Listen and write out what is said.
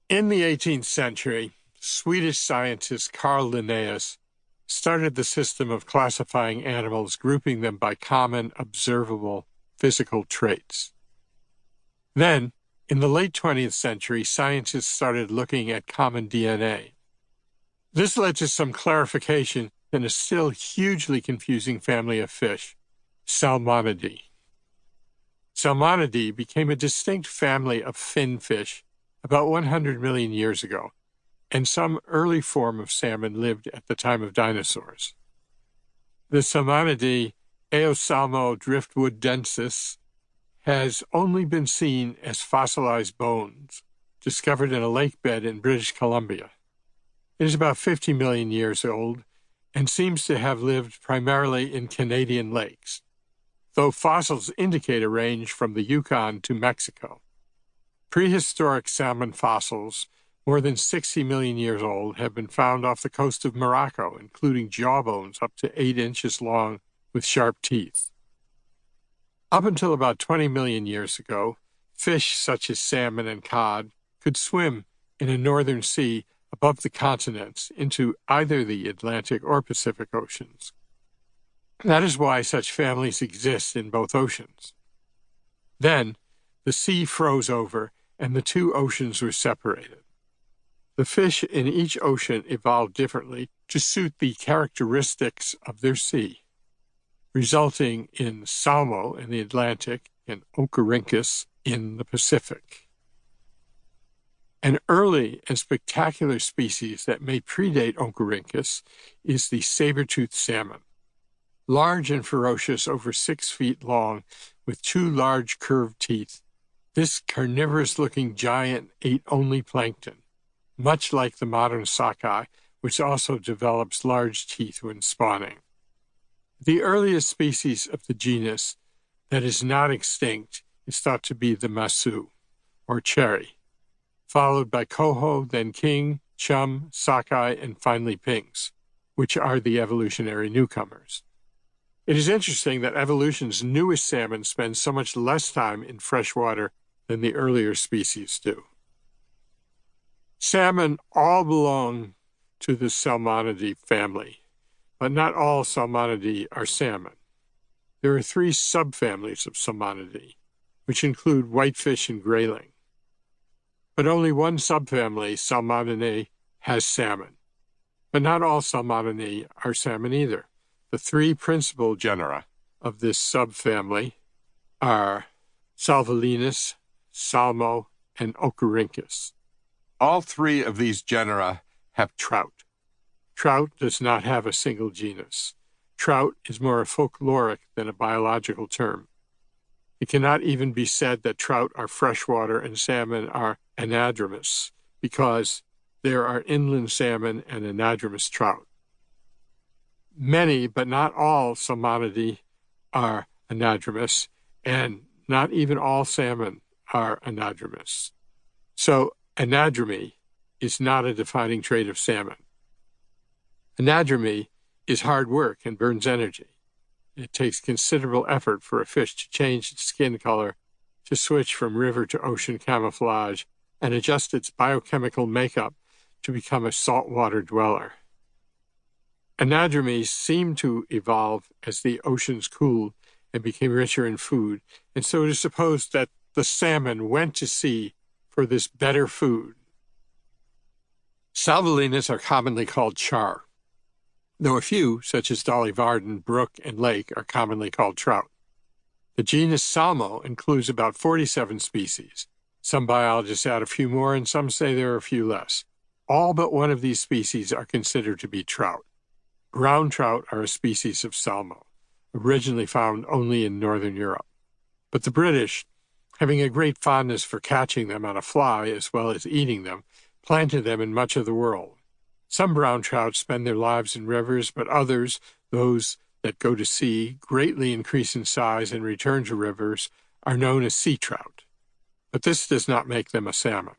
In the 18th century, Swedish scientist Carl Linnaeus started the system of classifying animals, grouping them by common, observable physical traits. Then, in the late 20th century, scientists started looking at common DNA. This led to some clarification in a still hugely confusing family of fish, Salmonidae. Salmonidae became a distinct family of fin fish about 100 million years ago, and some early form of salmon lived at the time of dinosaurs. The Salmonidae Eosalmo driftwooddensis has only been seen as fossilized bones discovered in a lake bed in British Columbia. It is about 50 million years old and seems to have lived primarily in Canadian lakes, though fossils indicate a range from the Yukon to Mexico. Prehistoric salmon fossils, more than 60 million years old, have been found off the coast of Morocco, including jawbones up to 8 inches long with sharp teeth. Up until about 20 million years ago, fish such as salmon and cod could swim in a northern sea above the continents into either the Atlantic or Pacific Oceans. That is why such families exist in both oceans. Then, the sea froze over and the two oceans were separated. The fish in each ocean evolved differently to suit the characteristics of their sea, resulting in Salmo in the Atlantic and Oncorhynchus in the Pacific. An early and spectacular species that may predate Oncorhynchus is the saber-toothed salmon. Large and ferocious, over 6 feet long, with 2 large curved teeth, this carnivorous-looking giant ate only plankton, much like the modern sockeye, which also develops large teeth when spawning. The earliest species of the genus that is not extinct is thought to be the masu, or cherry, followed by coho, then king, chum, sockeye, and finally pinks, which are the evolutionary newcomers. It is interesting that evolution's newest salmon spend so much less time in fresh water than the earlier species do. Salmon all belong to the Salmonidae family, but not all Salmonidae are salmon. There are 3 subfamilies of Salmonidae, which include whitefish and grayling. But only one subfamily, Salmonidae, has salmon. But not all Salmonidae are salmon either. The 3 principal genera of this subfamily are Salvelinus, Salmo, and Oncorhynchus. All 3 of these genera have trout. Trout does not have a single genus. Trout is more folkloric than a biological term. It cannot even be said that trout are freshwater and salmon are anadromous, because there are inland salmon and anadromous trout. Many, but not all, Salmonidae are anadromous, and not even all salmon are anadromous. So, anadromy is not a defining trait of salmon. Anadromy is hard work and burns energy. It takes considerable effort for a fish to change its skin color, to switch from river to ocean camouflage, and adjust its biochemical makeup to become a saltwater dweller. Anadromies seem to evolve as the oceans cooled and became richer in food, and so it is supposed that the salmon went to sea for this better food. Salvelinus are commonly called char, though a few, such as Dolly Varden, brook, and lake, are commonly called trout. The genus Salmo includes about 47 species. Some biologists add a few more, and some say there are a few less. All but one of these species are considered to be trout. Brown trout are a species of Salmo, originally found only in northern Europe. But the British, having a great fondness for catching them on a fly as well as eating them, planted them in much of the world. Some brown trout spend their lives in rivers, but others, those that go to sea, greatly increase in size and return to rivers, are known as sea trout. But this does not make them a salmon.